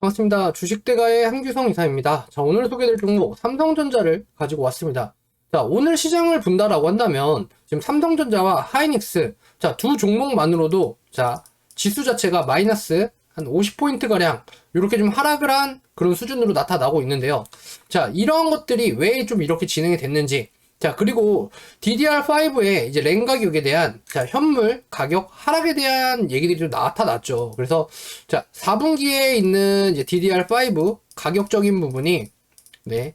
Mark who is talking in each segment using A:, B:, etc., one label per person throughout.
A: 반갑습니다. 주식대가의 한규성 이사입니다. 자, 오늘 소개될 종목 삼성전자를 가지고 왔습니다. 자, 오늘 시장을 본다라고 한다면 지금 삼성전자와 하이닉스, 자, 두 종목만으로도 자, 지수 자체가 마이너스 한 50포인트 가량 이렇게 좀 하락을 한 그런 수준으로 나타나고 있는데요. 자, 이러한 것들이 왜 좀 이렇게 진행이 됐는지, 자, 그리고 DDR5의 이제 램 가격에 대한, 자, 현물 가격 하락에 대한 얘기들이 좀 나타났죠. 그래서, 자, 4분기에 있는 이제 DDR5 가격적인 부분이, 네,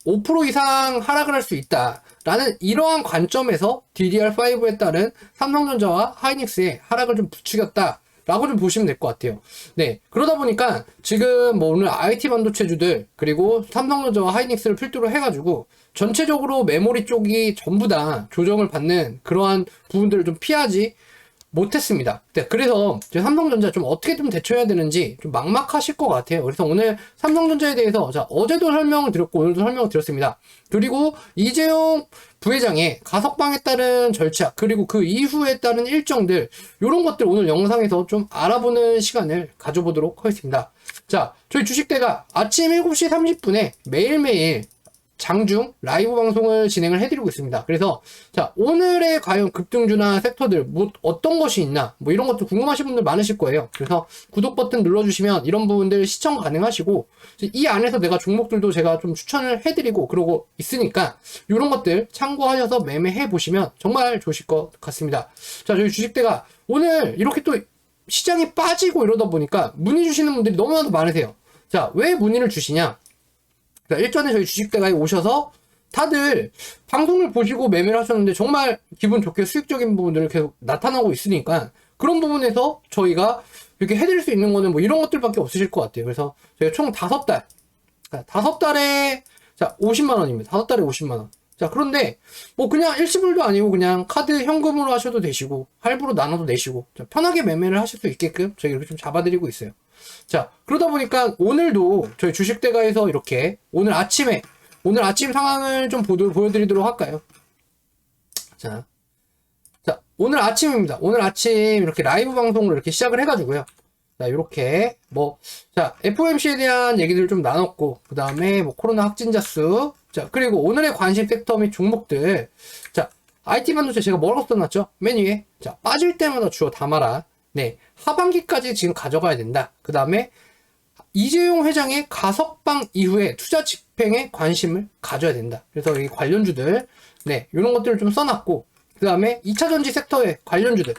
A: 5% 이상 하락을 할 수 있다. 라는 이러한 관점에서 DDR5에 따른 삼성전자와 하이닉스의 하락을 좀 부추겼다. 라고 좀 보시면 될 것 같아요. 네. 그러다 보니까 지금 뭐 오늘 IT 반도체주들 그리고 삼성전자와 하이닉스를 필두로 해가지고 전체적으로 메모리 쪽이 전부 다 조정을 받는 그러한 부분들을 좀 피하지 못했습니다. 네, 그래서 삼성전자 좀 어떻게 좀 대처해야 되는지 좀 막막하실 것 같아요. 그래서 오늘 삼성전자에 대해서 자, 어제도 설명을 드렸고 오늘도 설명을 드렸습니다. 그리고 이재용 부회장의 가석방에 따른 절차 그리고 그 이후에 따른 일정들 이런 것들 오늘 영상에서 좀 알아보는 시간을 가져보도록 하겠습니다. 자, 저희 주식대가 아침 7시 30분에 매일매일 장중 라이브 방송을 진행을 해드리고 있습니다. 그래서 자, 오늘의 과연 급등주나 섹터들 뭐 어떤 것이 있나 뭐 이런 것도 궁금하신 분들 많으실 거예요. 그래서 구독 버튼 눌러주시면 이런 부분들 시청 가능하시고 이 안에서 내가 종목들도 제가 좀 추천을 해드리고 그러고 있으니까 이런 것들 참고하셔서 매매해 보시면 정말 좋으실 것 같습니다. 자, 저희 주식대가 오늘 이렇게 또 시장이 빠지고 이러다 보니까 문의 주시는 분들이 너무나도 많으세요. 자, 왜 문의를 주시냐? 일전에 저희 주식대가에 오셔서 다들 방송을 보시고 매매를 하셨는데 정말 기분 좋게 수익적인 부분들을 계속 나타나고 있으니까 그런 부분에서 저희가 이렇게 해드릴 수 있는 거는 뭐 이런 것들밖에 없으실 것 같아요. 그래서 저희가 총 5달, 5달에 자 50만원입니다. 5달에 50만원. 자, 그런데 뭐 그냥 일시불도 아니고 그냥 카드 현금으로 하셔도 되시고 할부로 나눠도 내시고 자, 편하게 매매를 하실 수 있게끔 저희 이렇게 좀 잡아드리고 있어요. 자, 그러다 보니까 오늘도 저희 주식대가에서 이렇게 오늘 아침 상황을 좀 보여드리도록 할까요? 자, 오늘 아침입니다. 오늘 아침 이렇게 라이브 방송을 이렇게 시작을 해가지고요. 자, 이렇게 자, FOMC에 대한 얘기들을 좀 나눴고, 그 다음에 뭐 코로나 확진자 수, 자, 그리고 오늘의 관심 섹터 및 종목들, 자, IT 반도체 제가 뭐라고 써놨죠? 맨 위에, 자, 빠질 때마다 주워 담아라. 네, 하반기까지 지금 가져가야 된다. 그 다음에 이재용 회장의 가석방 이후에 투자 집행에 관심을 가져야 된다. 그래서 이 관련주들, 네, 이런 것들을 좀 써놨고, 그 다음에 2차전지 섹터의 관련주들,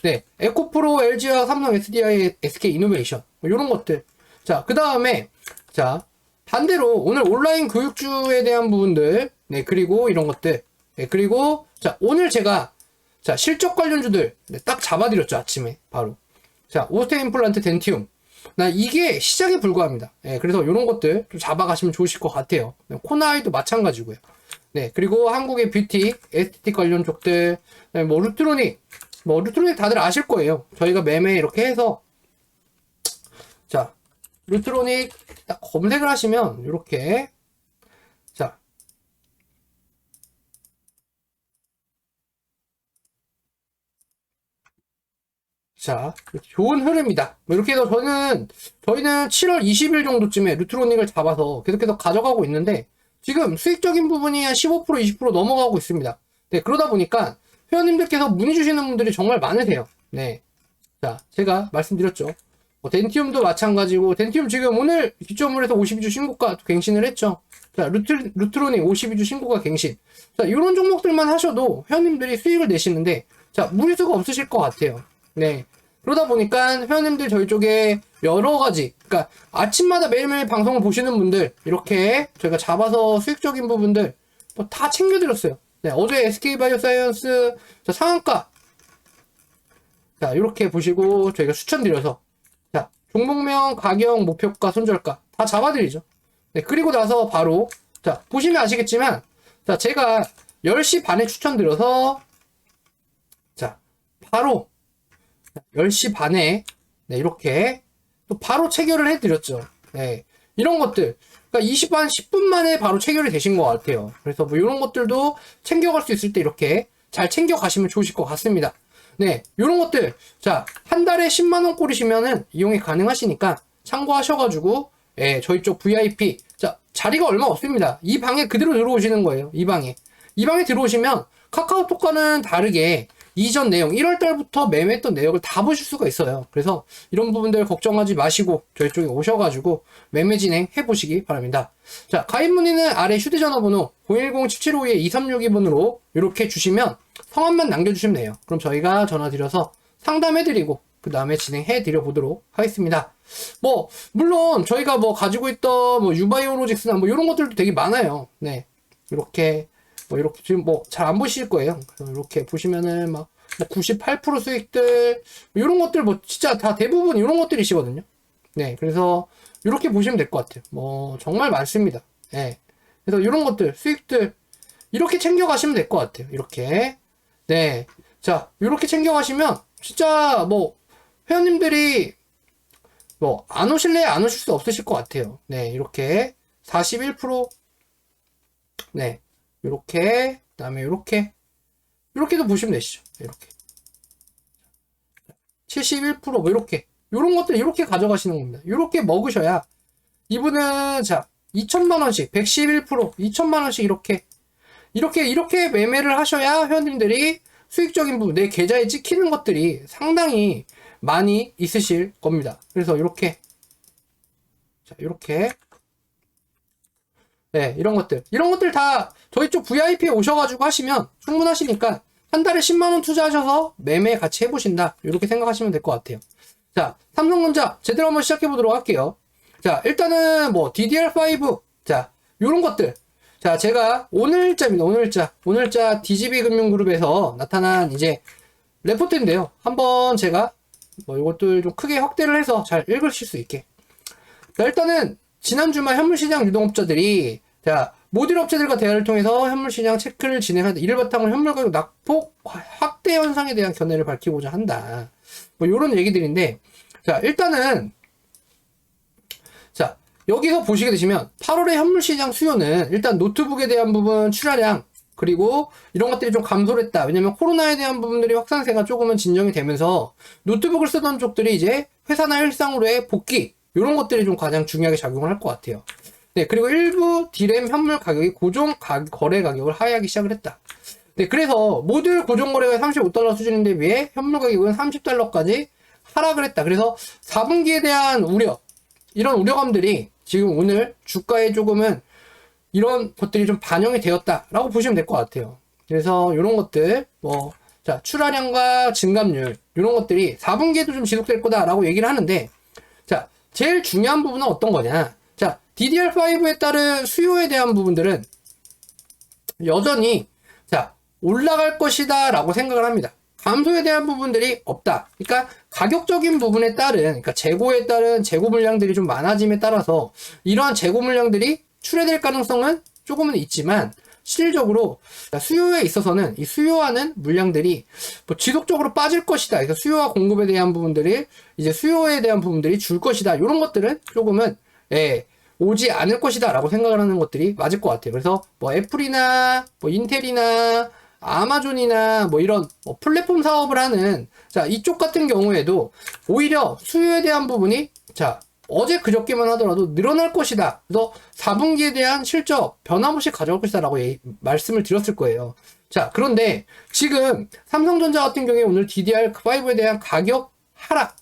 A: 네, 에코프로, LG와 삼성, SDI, SK 이노베이션, 뭐 이런 것들. 자, 그 다음에 자, 반대로 오늘 온라인 교육주에 대한 부분들, 네, 그리고 이런 것들, 네, 그리고 자, 오늘 제가 자, 실적 관련주들 네, 딱 잡아드렸죠. 아침에 바로. 자, 오스테 임플란트 덴티움. 나 이게 시작에 불과합니다. 네, 그래서 이런 것들 좀 잡아가시면 좋으실 것 같아요. 네, 코나이도 마찬가지고요. 네, 그리고 한국의 뷰티, 에스테틱 관련 쪽들, 네, 뭐 루트로닉 다들 아실 거예요. 저희가 매매 이렇게 해서 자, 루트로닉 딱 검색을 하시면 이렇게 자, 좋은 흐름이다. 뭐 이렇게 해서 저희는 7월 20일 정도쯤에 루트로닉을 잡아서 계속해서 가져가고 있는데 지금 수익적인 부분이 한 15%, 20% 넘어가고 있습니다. 네, 그러다 보니까 회원님들께서 문의 주시는 분들이 정말 많으세요. 네. 자, 제가 말씀드렸죠. 뭐 덴티움도 마찬가지고 덴티움 지금 오늘 기점으로 해서 52주 신고가 갱신을 했죠. 자, 루트로닉 52주 신고가 갱신. 자, 이런 종목들만 하셔도 회원님들이 수익을 내시는데 자, 무리수가 없으실 것 같아요. 네. 그러다 보니까 회원님들 저희 쪽에 여러 가지, 그러니까 아침마다 매일매일 방송을 보시는 분들, 이렇게 저희가 잡아서 수익적인 부분들 뭐 다 챙겨드렸어요. 네. 어제 SK바이오사이언스 상한가. 자, 이렇게 보시고 저희가 추천드려서. 자, 종목명, 가격, 목표가, 손절가 다 잡아드리죠. 네. 그리고 나서 바로, 자, 보시면 아시겠지만, 자, 제가 10시 반에 추천드려서, 자, 바로, 10시 반에 네, 이렇게 또 바로 체결을 해드렸죠. 네, 이런 것들 그러니까 20분 10분 만에 바로 체결이 되신 것 같아요. 그래서 뭐 이런 것들도 챙겨갈 수 있을 때 이렇게 잘 챙겨가시면 좋으실 것 같습니다. 네, 이런 것들 자, 한 달에 10만원 꼴이시면은 이용이 가능하시니까 참고하셔가지고 예, 저희 쪽 VIP. 자, 자리가 얼마 없습니다. 이 방에 그대로 들어오시는 거예요. 이 방에. 이 방에 들어오시면 카카오톡과는 다르게 이전 내용, 1월달부터 매매했던 내역을 다 보실 수가 있어요. 그래서 이런 부분들 걱정하지 마시고 저희 쪽에 오셔가지고 매매 진행 해보시기 바랍니다. 자, 가입 문의는 아래 휴대전화번호 010-7752-2362번으로 이렇게 주시면 성함만 남겨주시면 돼요. 그럼 저희가 전화드려서 상담해드리고 그 다음에 진행해드려 보도록 하겠습니다. 뭐 물론 저희가 뭐 가지고 있던 뭐 유바이오로직스나 뭐 이런 것들도 되게 많아요. 네, 이렇게 뭐 이렇게 지금 뭐 잘 안 보실 거예요. 그래서 이렇게 보시면은 막 98% 수익들 이런 것들 뭐 진짜 다 대부분 이런 것들이시거든요. 네, 그래서 이렇게 보시면 될 것 같아요. 뭐 정말 많습니다. 네, 그래서 이런 것들 수익들 이렇게 챙겨 가시면 될 것 같아요. 이렇게. 네, 자 이렇게 챙겨 가시면 진짜 뭐 회원님들이 뭐 안 오실래 안 오실 수 없으실 것 같아요. 네, 이렇게 41%. 네, 이렇게 그다음에 이렇게도 보시면 되시죠. 이렇게 71%뭐 이렇게 이런 것들 이렇게 가져가시는 겁니다. 이렇게 먹으셔야 이분은 자 2천만 원씩 111% 2천만 원씩 이렇게 매매를 하셔야 회원님들이 수익적인 부분 내 계좌에 찍히는 것들이 상당히 많이 있으실 겁니다. 그래서 이렇게 자 이렇게 네, 이런 것들 다 저희 쪽 VIP에 오셔가지고 하시면 충분하시니까 한 달에 10만원 투자하셔서 매매 같이 해보신다. 이렇게 생각하시면 될 것 같아요. 자, 삼성전자 제대로 한번 시작해 보도록 할게요. 자, 일단은 뭐 DDR5 자, 요런 것들. 자, 제가 오늘자입니다. 오늘자 DGB금융그룹에서 나타난 이제 레포트인데요. 한번 제가 뭐 이것들 좀 크게 확대를 해서 잘 읽으실 수 있게. 자, 일단은 지난 주말 현물시장 유동업자들이 자 모듈 업체들과 대화를 통해서 현물시장 체크를 진행하다 이를 바탕으로 현물가격 낙폭 확대 현상에 대한 견해를 밝히고자 한다. 뭐 이런 얘기들인데 자 일단은 자 여기서 보시게 되시면 8월의 현물시장 수요는 일단 노트북에 대한 부분 출하량 그리고 이런 것들이 좀 감소를 했다. 왜냐면 코로나에 대한 부분들이 확산세가 조금은 진정이 되면서 노트북을 쓰던 쪽들이 이제 회사나 일상으로의 복귀 이런 것들이 좀 가장 중요하게 작용을 할 것 같아요. 네, 그리고 일부 D램 현물 가격이 거래 가격을 하회하기 시작을 했다. 네, 그래서 모듈 고정 거래가 35달러 수준인데 비해 현물 가격은 30달러까지 하락을 했다. 그래서 4분기에 대한 우려, 이런 우려감들이 지금 오늘 주가에 조금은 이런 것들이 좀 반영이 되었다라고 보시면 될 것 같아요. 그래서 이런 것들, 뭐, 자, 출하량과 증감률, 이런 것들이 4분기에도 좀 지속될 거다라고 얘기를 하는데, 자, 제일 중요한 부분은 어떤 거냐. 자, DDR5에 따른 수요에 대한 부분들은 여전히 자, 올라갈 것이다 라고 생각을 합니다. 감소에 대한 부분들이 없다. 그러니까 가격적인 부분에 따른, 그러니까 재고에 따른 재고 물량들이 좀 많아짐에 따라서 이러한 재고 물량들이 출회될 가능성은 조금은 있지만 실질적으로 수요에 있어서는 이 수요하는 물량들이 뭐 지속적으로 빠질 것이다. 그래서 수요와 공급에 대한 부분들이 이제 수요에 대한 부분들이 줄 것이다. 이런 것들은 조금은 오지 않을 것이다 라고 생각을 하는 것들이 맞을 것 같아요. 그래서 뭐 애플이나 뭐 인텔이나 아마존이나 뭐 이런 뭐 플랫폼 사업을 하는 자 이쪽 같은 경우에도 오히려 수요에 대한 부분이 자 어제 그저께만 하더라도 늘어날 것이다. 그래서 4분기에 대한 실적 변함없이 가져올 것이다 라고 말씀을 드렸을 거예요. 자, 그런데 지금 삼성전자 같은 경우에 오늘 DDR5에 대한 가격 하락.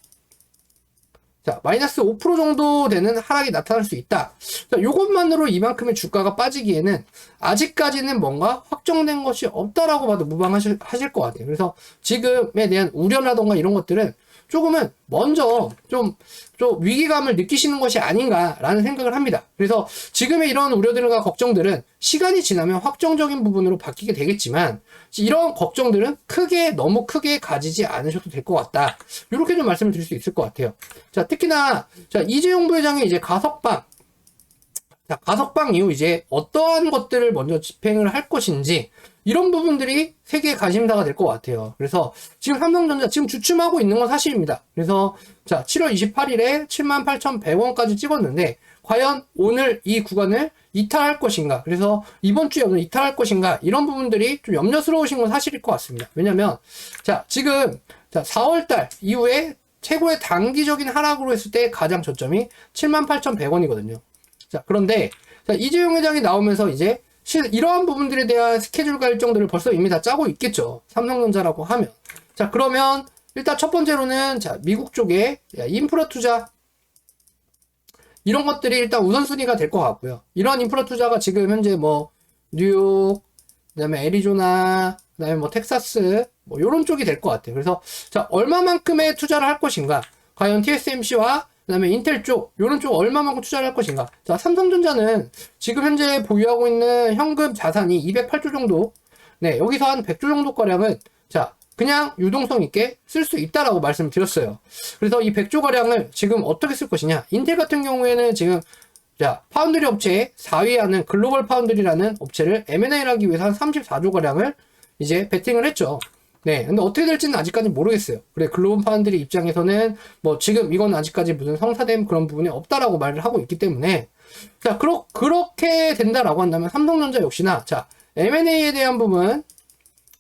A: 자, 마이너스 5% 정도 되는 하락이 나타날 수 있다. 자, 이것만으로 이만큼의 주가가 빠지기에는 아직까지는 뭔가 확정된 것이 없다라고 봐도 무방하실 것 같아요. 그래서 지금에 대한 우려라던가 이런 것들은 조금은 먼저 좀 위기감을 느끼시는 것이 아닌가라는 생각을 합니다. 그래서 지금의 이런 우려들과 걱정들은 시간이 지나면 확정적인 부분으로 바뀌게 되겠지만 이런 걱정들은 너무 크게 가지지 않으셔도 될 것 같다. 이렇게 좀 말씀을 드릴 수 있을 것 같아요. 자, 특히나 자, 이재용 부회장이 이제 가석방 이후 이제 어떠한 것들을 먼저 집행을 할 것인지 이런 부분들이 세계의 관심사가 될 것 같아요. 그래서 지금 삼성전자 지금 주춤하고 있는 건 사실입니다. 그래서 자 7월 28일에 78,100원까지 찍었는데 과연 오늘 이 구간을 이탈할 것인가, 그래서 이번 주에 오늘 이탈할 것인가, 이런 부분들이 좀 염려스러우신 건 사실일 것 같습니다. 왜냐면 자 지금 자 4월달 이후에 최고의 단기적인 하락으로 했을 때 가장 저점이 78,100원이거든요. 자, 그런데 자, 이재용 회장이 나오면서 이제 이러한 부분들에 대한 스케줄과 일정들을 벌써 이미 다 짜고 있겠죠. 삼성전자라고 하면. 자, 그러면 일단 첫 번째로는 자, 미국 쪽에 인프라 투자 이런 것들이 일단 우선순위가 될 것 같고요. 이러한 인프라 투자가 지금 현재 뭐 뉴욕, 그다음에 애리조나, 그다음에 뭐 텍사스 뭐 이런 쪽이 될 것 같아요. 그래서 자, 얼마만큼의 투자를 할 것인가? 과연 TSMC와 그다음에 인텔 쪽 이런 쪽 얼마만큼 투자를 할 것인가? 자, 삼성전자는 지금 현재 보유하고 있는 현금 자산이 208조 정도. 네, 여기서 한 100조 정도 가량은 자, 그냥 유동성 있게 쓸 수 있다라고 말씀을 드렸어요. 그래서 이 100조 가량을 지금 어떻게 쓸 것이냐? 인텔 같은 경우에는 지금 자, 파운드리 업체에 4위에 하는 글로벌 파운드리라는 업체를 M&A를 하기 위해서 한 34조 가량을 이제 베팅을 했죠. 네, 근데 어떻게 될지는 아직까지 모르겠어요. 그래, 글로벌 파운드리 입장에서는 뭐 지금 이건 아직까지 무슨 성사된 그런 부분이 없다라고 말을 하고 있기 때문에 자, 그렇게 된다라고 한다면 삼성전자 역시나 자, M&A에 대한 부분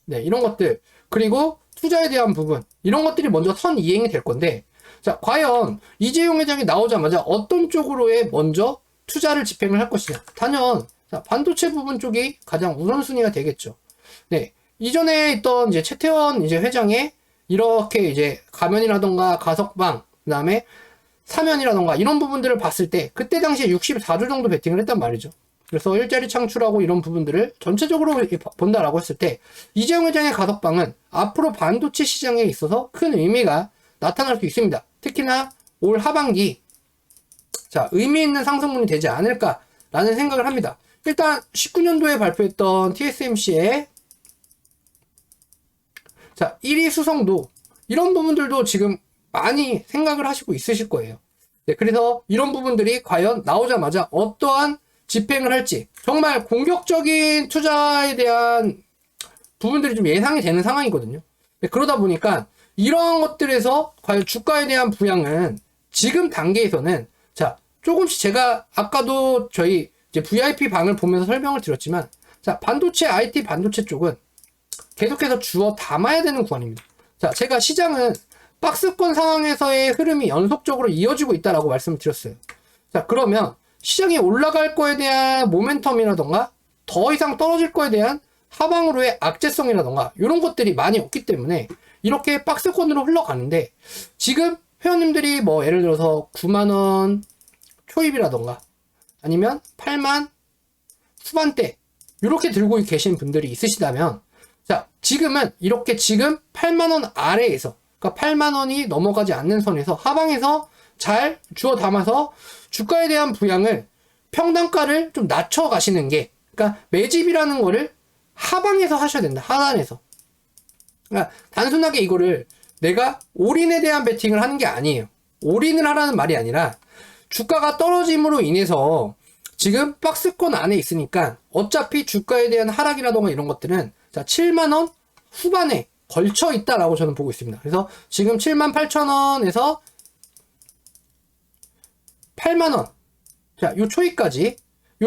A: 네, 이런 것들 그리고 투자에 대한 부분 이런 것들이 먼저 선이행이 될 건데 자, 과연 이재용 회장이 나오자마자 어떤 쪽으로의 먼저 투자를 집행을 할 것이냐? 단연 자, 반도체 부분 쪽이 가장 우선순위가 되겠죠. 네, 이전에 있던 이제 최태원 이제 회장의 이렇게 이제 가면이라던가 가석방, 그다음에 사면이라던가 이런 부분들을 봤을 때 그때 당시에 64조 정도 베팅을 했단 말이죠. 그래서 일자리 창출하고 이런 부분들을 전체적으로 본다라고 했을 때 이재용 회장의 가석방은 앞으로 반도체 시장에 있어서 큰 의미가 나타날 수 있습니다. 특히나 올 하반기 자, 의미 있는 상승분이 되지 않을까라는 생각을 합니다. 일단 19년도에 발표했던 TSMC의 자, 1위 수성도 이런 부분들도 지금 많이 생각을 하시고 있으실 거예요. 네, 그래서 이런 부분들이 과연 나오자마자 어떠한 집행을 할지 정말 공격적인 투자에 대한 부분들이 좀 예상이 되는 상황이거든요. 네, 그러다 보니까 이러한 것들에서 과연 주가에 대한 부양은 지금 단계에서는 자, 조금씩 제가 아까도 저희 이제 VIP 방을 보면서 설명을 드렸지만 자, 반도체 IT 반도체 쪽은 계속해서 주워 담아야 되는 구간입니다. 자, 제가 시장은 박스권 상황에서의 흐름이 연속적으로 이어지고 있다라고 말씀을 드렸어요. 자, 그러면 시장이 올라갈 거에 대한 모멘텀이라던가 더 이상 떨어질 거에 대한 하방으로의 악재성이라던가 이런 것들이 많이 없기 때문에 이렇게 박스권으로 흘러가는데 지금 회원님들이 뭐 예를 들어서 9만원 초입이라던가 아니면 8만 후반대 이렇게 들고 계신 분들이 있으시다면 자, 지금은 이렇게 지금 8만원 아래에서 그러니까 8만원이 넘어가지 않는 선에서 하방에서 잘 주워 담아서 주가에 대한 부양을 평단가를 좀 낮춰 가시는 게 그러니까 매집이라는 거를 하방에서 하셔야 된다. 하단에서. 그러니까 단순하게 이거를 내가 올인에 대한 베팅을 하는 게 아니에요. 올인을 하라는 말이 아니라 주가가 떨어짐으로 인해서 지금 박스권 안에 있으니까 어차피 주가에 대한 하락이라던가 이런 것들은 자, 7만원 후반에 걸쳐 있다라고 저는 보고 있습니다. 그래서 지금 78,000원에서 8만원. 자, 요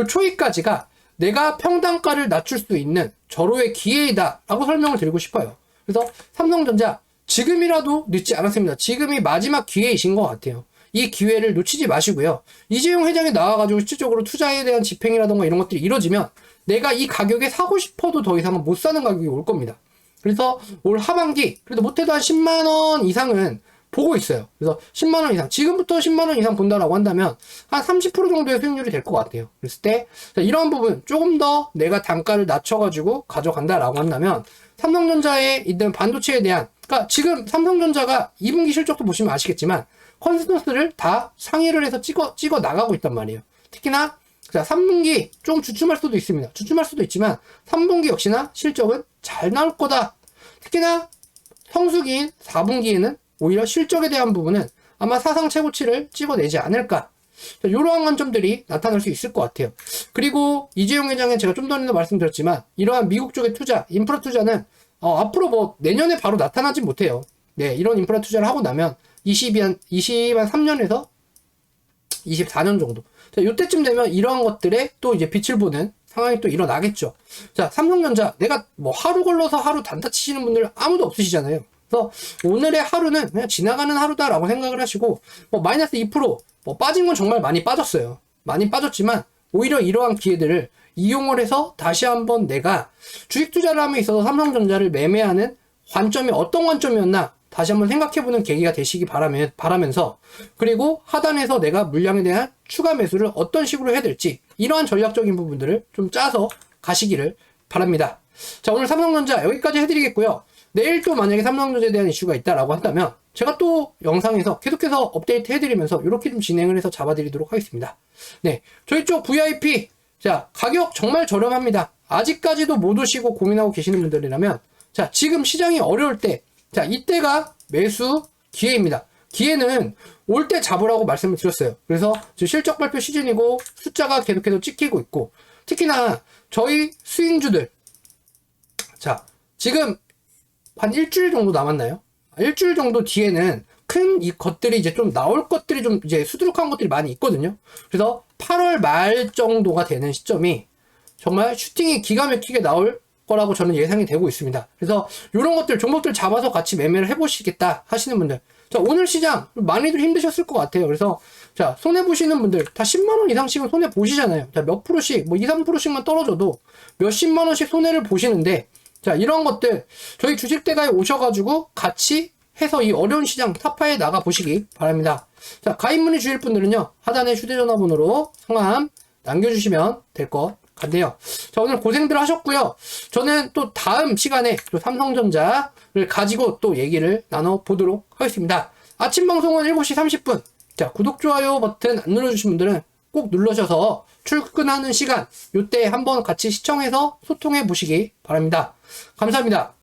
A: 초입까지가 내가 평단가를 낮출 수 있는 절호의 기회이다라고 설명을 드리고 싶어요. 그래서 삼성전자 지금이라도 늦지 않았습니다. 지금이 마지막 기회이신 것 같아요. 이 기회를 놓치지 마시고요. 이재용 회장이 나와가지고 실질적으로 투자에 대한 집행이라던가 이런 것들이 이루어지면 내가 이 가격에 사고 싶어도 더 이상은 못 사는 가격이 올 겁니다. 그래서 올 하반기 그래도 못해도 한 10만원 이상은 보고 있어요. 그래서 10만원 이상 지금부터 10만원 이상 본다라고 한다면 한 30% 정도의 수익률이 될 것 같아요. 그랬을 때 이런 부분 조금 더 내가 단가를 낮춰가지고 가져간다라고 한다면 삼성전자에 있는 반도체에 대한 그러니까 지금 삼성전자가 2분기 실적도 보시면 아시겠지만 컨센서스를 다 상회를 해서 찍어 나가고 있단 말이에요. 특히나 자, 3분기 좀 주춤할 수도 있습니다. 주춤할 수도 있지만 3분기 역시나 실적은 잘 나올 거다. 특히나 성수기인 4분기에는 오히려 실적에 대한 부분은 아마 사상 최고치를 찍어내지 않을까. 이러한 관점들이 나타날 수 있을 것 같아요. 그리고 이재용 회장은 제가 좀 전에도 말씀드렸지만 이러한 미국 쪽의 투자, 인프라 투자는 앞으로 뭐 내년에 바로 나타나지 못해요. 네, 이런 인프라 투자를 하고 나면 23년에서 24년 정도. 자, 요때쯤 되면 이러한 것들에 또 이제 빛을 보는 상황이 또 일어나겠죠. 자, 삼성전자, 내가 뭐 하루 걸러서 하루 단타 치시는 분들 아무도 없으시잖아요. 그래서 오늘의 하루는 그냥 지나가는 하루다라고 생각을 하시고, 마이너스 2%, 빠진 건 정말 많이 빠졌어요. 많이 빠졌지만, 오히려 이러한 기회들을 이용을 해서 다시 한번 내가 주식 투자를 함에 있어서 삼성전자를 매매하는 관점이 어떤 관점이었나 다시 한번 생각해보는 계기가 되시기 바라면서, 그리고 하단에서 내가 물량에 대한 추가 매수를 어떤 식으로 해야 될지 이러한 전략적인 부분들을 좀 짜서 가시기를 바랍니다. 자, 오늘 삼성전자 여기까지 해드리겠고요. 내일 또 만약에 삼성전자에 대한 이슈가 있다라고 한다면 제가 또 영상에서 계속해서 업데이트 해드리면서 이렇게 좀 진행을 해서 잡아드리도록 하겠습니다. 네, 저희 쪽 VIP, 자, 가격 정말 저렴합니다. 아직까지도 못 오시고 고민하고 계시는 분들이라면, 자, 지금 시장이 어려울 때, 자, 이때가 매수 기회입니다. 기회는 올 때 잡으라고 말씀을 드렸어요. 그래서 지금 실적 발표 시즌이고 숫자가 계속해서 찍히고 있고, 특히나 저희 수익주들, 자, 지금 한 일주일 정도 남았나요? 일주일 정도 뒤에는 큰 이 것들이 이제 좀 나올 것들이 좀 이제 수두룩한 것들이 많이 있거든요. 그래서 8월 말 정도가 되는 시점이 정말 슈팅이 기가 막히게 나올 거라고 저는 예상이 되고 있습니다. 그래서 이런 것들, 종목들 잡아서 같이 매매를 해보시겠다 하시는 분들, 자, 오늘 시장 많이들 힘드셨을 것 같아요. 그래서 자, 손해보시는 분들 다 10만원 이상씩은 손해보시잖아요. 자, 몇 프로씩, 2, 3%씩만 떨어져도 몇십만원씩 손해를 보시는데, 자, 이런 것들 저희 주식대가에 오셔가지고 같이 해서 이 어려운 시장 타파에 나가 보시기 바랍니다. 자, 가입 문의 주실 분들은요, 하단에 휴대전화번호로 성함 남겨주시면 될 것 같네요. 자, 오늘 고생들 하셨고요. 저는 또 다음 시간에 또 삼성전자를 가지고 또 얘기를 나눠보도록 하겠습니다. 아침 방송은 7시 30분. 자, 구독, 좋아요 버튼 안 눌러주신 분들은 꼭 눌러셔서 출근하는 시간, 요때 한번 같이 시청해서 소통해 보시기 바랍니다. 감사합니다.